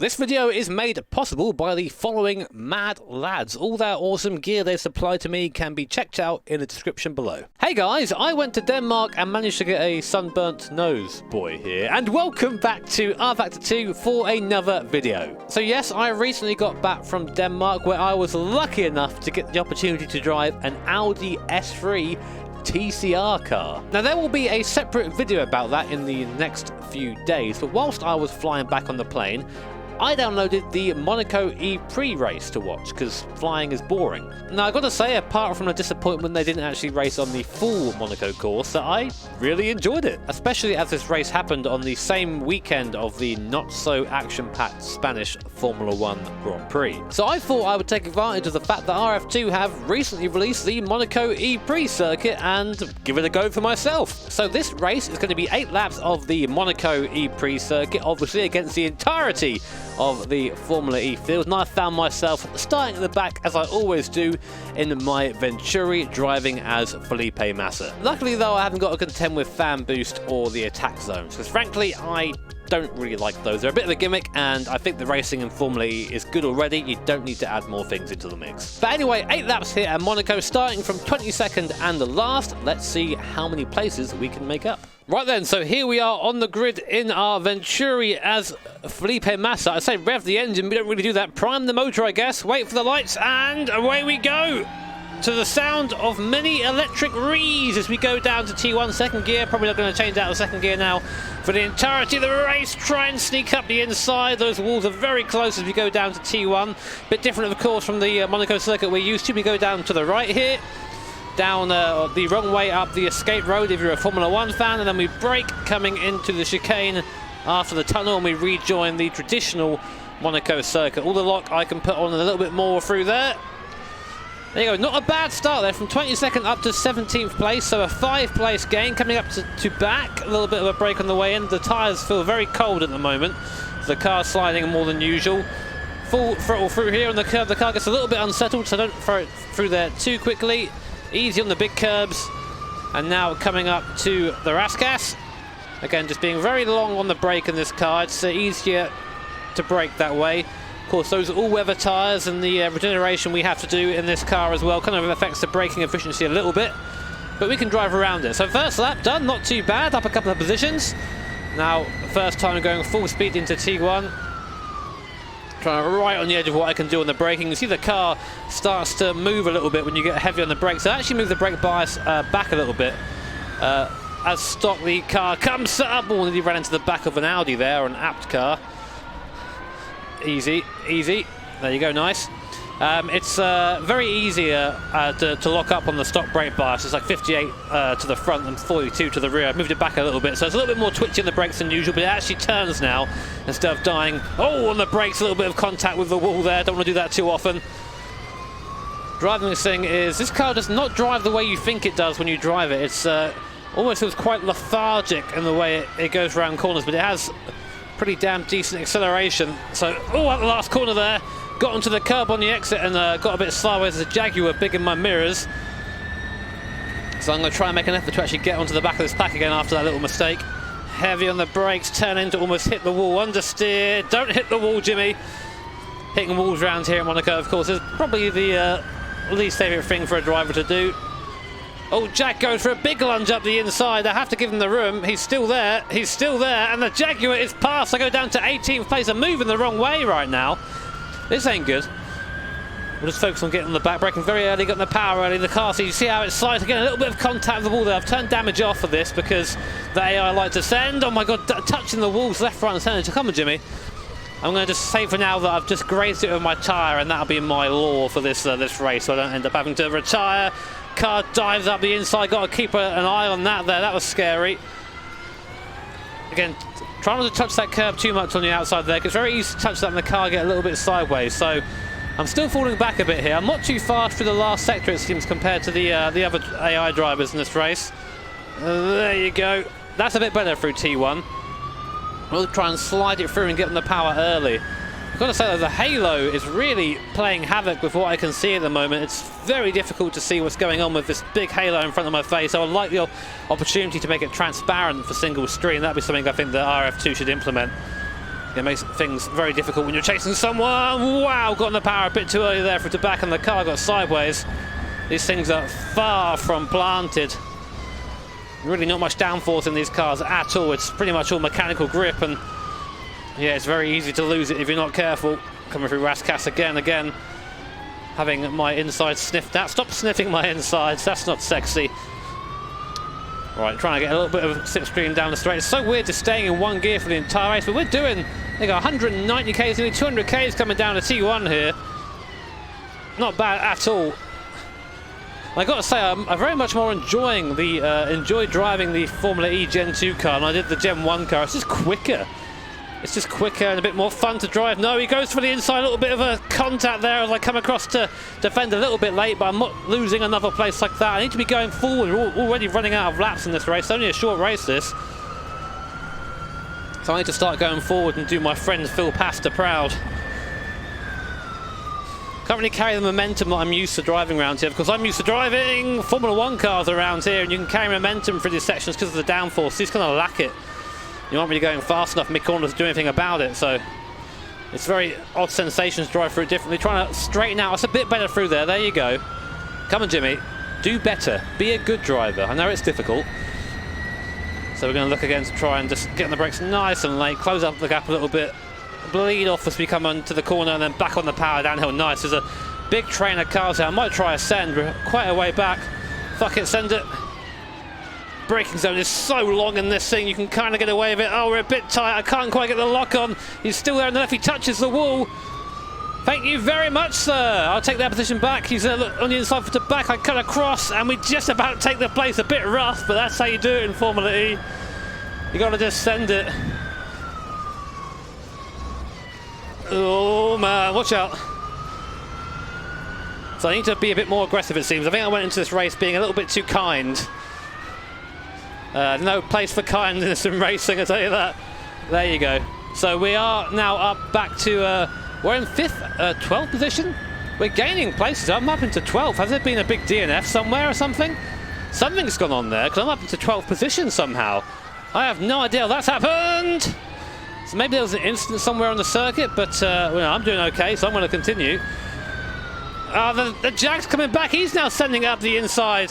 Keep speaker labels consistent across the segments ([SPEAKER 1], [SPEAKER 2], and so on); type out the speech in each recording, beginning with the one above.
[SPEAKER 1] This video is made possible by the following mad lads. All their awesome gear they supplied to me can be checked out in the description below. Hey guys, I went to Denmark and managed to get a sunburnt nose boy here. And welcome back to R Factor 2 for another video. So yes, I recently got back from Denmark where I was lucky enough to get the opportunity to drive an Audi S3 TCR car. Now there will be a separate video about that in the next few days, but whilst I was flying back on the plane, I downloaded the Monaco E-prix race to watch, because flying is boring. Now I've got to say, apart from the disappointment they didn't actually race on the full Monaco course, that I really enjoyed it. Especially as this race happened on the same weekend of the not-so-action-packed Spanish Formula 1 Grand Prix. So I thought I would take advantage of the fact that RF2 have recently released the Monaco E-prix circuit and give it a go for myself. So this race is going to be 8 laps of the Monaco E-prix circuit, obviously against the entirety of the Formula E field, and I found myself starting at the back as I always do in my Venturi, driving as Felipe Massa. Luckily though, I haven't got to contend with fan boost or the attack zones, because frankly I don't really like those. They're a bit of a gimmick, and I think the racing in Formula E is good already. You don't need to add more things into the mix. But anyway, 8 laps here at Monaco, starting from 22nd and the last. Let's see how many places we can make up. Right then, so here we are on the grid in our Venturi as Felipe Massa. I say rev the engine, we don't really do that. Prime the motor, I guess. Wait for the lights, and away we go! To the sound of many electric rees as we go down to T1 second gear. Probably not going to change out of second gear now for the entirety of the race. Try and sneak up the inside. Those walls are very close as we go down to T1. Bit different, of course, from the Monaco circuit we're used to. We go down to the right here. Down the wrong way up the escape road if you're a Formula 1 fan, and then we brake coming into the chicane after the tunnel, and we rejoin the traditional Monaco circuit. All the lock I can put on a little bit more through there. There you go, not a bad start there, from 22nd up to 17th place, so a 5-place gain coming up to back. A little bit of a break on the way in. The tyres feel very cold at the moment, so the car's sliding more than usual. Full throttle through here on the curb. The car gets a little bit unsettled, so don't throw it through there too quickly. Easy on the big curbs, and now coming up to the Rascasse. Again, just being very long on the brake in this car. It's easier to brake that way. Of course, those are all-weather tyres, and the regeneration we have to do in this car as well kind of affects the braking efficiency a little bit, but we can drive around it. So first lap done, not too bad, up a couple of positions. Now, first time going full speed into T1. Trying right on the edge of what I can do on the braking. You see the car starts to move a little bit when you get heavy on the brakes. So I actually move the brake bias back a little bit. As stock, the car comes up. Oh, nearly ran into the back of an Audi there, or an apt car. Easy, easy. There you go, nice. It's very easier to lock up on the stock brake bias. It's like 58 to the front and 42 to the rear. I've moved it back a little bit, so it's a little bit more twitchy on the brakes than usual, but it actually turns now instead of dying. Oh, on the brakes, a little bit of contact with the wall there. Don't want to do that too often. Driving this thing is, this car does not drive the way you think it does when you drive it. It's almost feels quite lethargic in the way it goes around corners, but it has pretty damn decent acceleration. So, oh, at the last corner there. Got onto the curb on the exit and got a bit sideways as a Jaguar big in my mirrors. So I'm going to try and make an effort to actually get onto the back of this pack again after that little mistake. Heavy on the brakes, turning to almost hit the wall. Understeer, don't hit the wall, Jimmy. Hitting walls around here in Monaco, of course, is probably the least favourite thing for a driver to do. Oh, Jack goes for a big lunge up the inside. I have to give him the room. He's still there, and the Jaguar is past. I go down to 18th place. I'm moving the wrong way right now. This ain't good. We'll just focus on getting on the back, braking very early, getting the power early. The car, so you see how it slides again, a little bit of contact with the wall there. I've turned damage off for this because the AI like to send. Oh my god, touching the walls left, right and centre. Come on, Jimmy. I'm going to just say for now that I've just grazed it with my tyre, and that'll be my law for this race, so I don't end up having to retire. Car dives up the inside, got to keep an eye on that there. That was scary. Again, try not to touch that curb too much on the outside there, because it's very easy to touch that and the car get a little bit sideways. So I'm still falling back a bit here. I'm not too fast through the last sector, it seems, compared to the other AI drivers in this race. There you go. That's a bit better through T1. We'll try and slide it through and get on the power early. I've got to say, though, the halo is really playing havoc with what I can see at the moment. It's very difficult to see what's going on with this big halo in front of my face. I would like the opportunity to make it transparent for single screen. That'd be something I think the RF2 should implement. It makes things very difficult when you're chasing someone. Wow, got on the power a bit too early there for it to back, and the car got sideways. These things are far from planted. Really not much downforce in these cars at all. It's pretty much all mechanical grip, and yeah, it's very easy to lose it if you're not careful. Coming through Raskas again. Having my insides sniffed at. Stop sniffing my insides, that's not sexy. Right, trying to get a little bit of slipstream down the straight. It's so weird just staying in one gear for the entire race, but we're doing, they got 190 Ks, nearly 200 Ks coming down to T1 here. Not bad at all. I got to say, I'm very much more enjoying enjoy driving the Formula E Gen 2 car than I did the Gen 1 car. It's just quicker. It's just quicker and a bit more fun to drive. No, he goes for the inside, a little bit of a contact there as I come across to defend a little bit late, but I'm not losing another place like that. I need to be going forward. We're already running out of laps in this race. It's only a short race, this. So I need to start going forward and do my friend Phil Pasta proud. Can't really carry the momentum that I'm used to driving around here, because I'm used to driving Formula 1 cars around here, and you can carry momentum through these sections because of the downforce. These kind of lack it. You aren't really going fast enough mid-corners to do anything about it, so it's very odd sensations to drive through it differently. Trying to straighten out. It's a bit better through there. There you go. Come on, Jimmy. Do better. Be a good driver. I know it's difficult. So we're going to look again to try and just get on the brakes nice and late, close up the gap a little bit, bleed off as we come onto the corner, and then back on the power downhill. Nice. There's a big train of cars here. I might try a send. We're quite a way back. Fuck it, send it. Braking zone is so long in this thing, you can kind of get away with it. Oh, we're a bit tight. I can't quite get the lock on. He's still there on the left. He touches the wall. Thank you very much, sir. I'll take that position back. He's on the inside for the back. I cut across, and we just about take the place. A bit rough, but that's how you do it in Formula E. You got to just send it. Oh, man. Watch out. So I need to be a bit more aggressive, it seems. I think I went into this race being a little bit too kind. No place for kindness in racing, I tell you that. There you go. So we are now up back to, we're in 12th position. We're gaining places. I'm up into 12th. Has there been a big DNF somewhere or something? Something's gone on there, because I'm up into 12th position somehow. I have no idea how that's happened. So maybe there was an incident somewhere on the circuit, but well, I'm doing okay, so I'm going to continue. The Jag's coming back. He's now sending up the inside.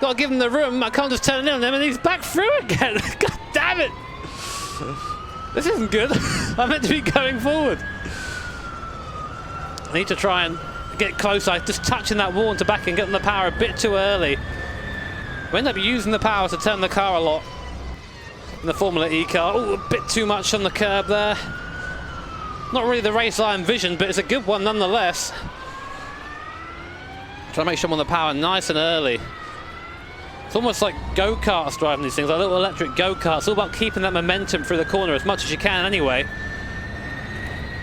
[SPEAKER 1] Got to give him the room. I can't just turn it in on him, and he's back through again. God damn it! This isn't good. I'm meant to be going forward. I need to try and get closer. Just touching that wall into back and getting the power a bit too early. We end up using the power to turn the car a lot in the Formula E car. Oh, a bit too much on the curb there. Not really the race I envisioned, but it's a good one nonetheless. Trying to make sure I'm on the power nice and early. It's almost like go-karts driving these things, like little electric go-karts. It's all about keeping that momentum through the corner as much as you can anyway.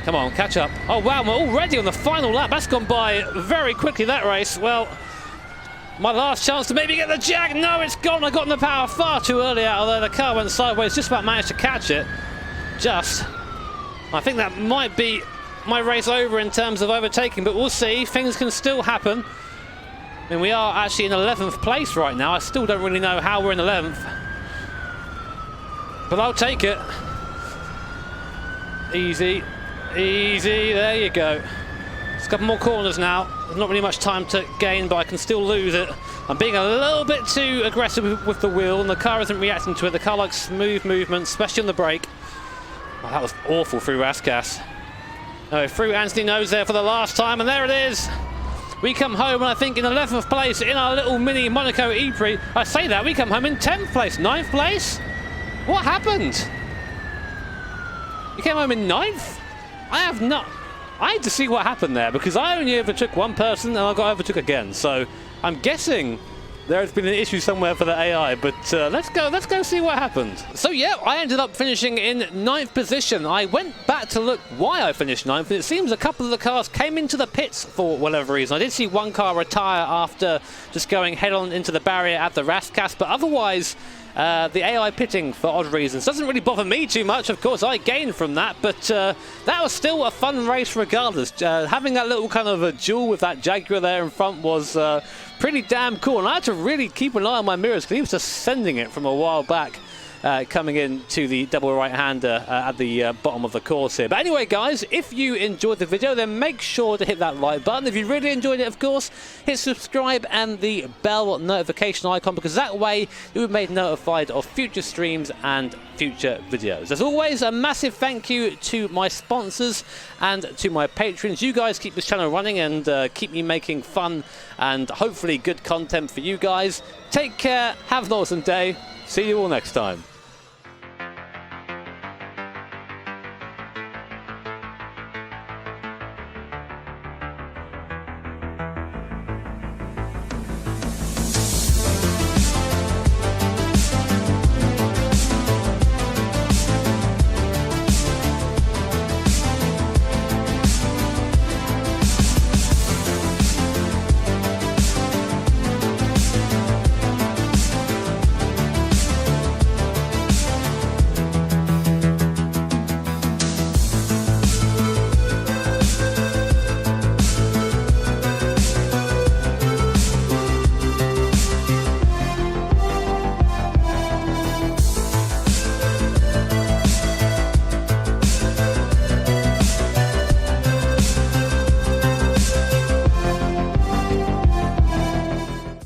[SPEAKER 1] Come on, catch up. Oh, wow, we're already on the final lap. That's gone by very quickly, that race. Well, my last chance to maybe get the Jag. No, it's gone. I got in the power far too early out of there. The car went sideways, just about managed to catch it. Just. I think that might be my race over in terms of overtaking, but we'll see. Things can still happen. I mean, we are actually in 11th place right now. I still don't really know how we're in 11th. But I'll take it. Easy. Easy. There you go. There's a couple more corners now. There's not really much time to gain, but I can still lose it. I'm being a little bit too aggressive with the wheel, and the car isn't reacting to it. The car likes smooth movement, especially on the brake. Oh, that was awful through Raskas. Oh, through Anthony Nose there for the last time, and there it is. We come home, and I think in 11th place in our little mini Monaco E-prix. I say that, we come home in 10th place. 9th place? What happened? You came home in 9th? I have not. I had to see what happened there, because I only overtook one person and I got overtook again. So I'm guessing there has been an issue somewhere for the AI, but let's go see what happened. So yeah, I ended up finishing in 9th position. I went back to look why I finished 9th, and it seems a couple of the cars came into the pits for whatever reason. I did see one car retire after just going head-on into the barrier at the Raskas, but otherwise the AI pitting for odd reasons doesn't really bother me too much. Of course, I gained from that, but that was still a fun race regardless. Having that little kind of a duel with that Jaguar there in front was pretty damn cool, and I had to really keep an eye on my mirrors because he was just sending it from a while back. coming in to the double right-hander at the bottom of the course here. But anyway, guys, if you enjoyed the video, then make sure to hit that like button. If you really enjoyed it, of course, hit subscribe and the bell notification icon, because that way you'll be made notified of future streams and future videos. As always, a massive thank you to my sponsors and to my patrons. You guys keep this channel running and keep me making fun and hopefully good content for you guys. Take care, have an awesome day. See you all next time.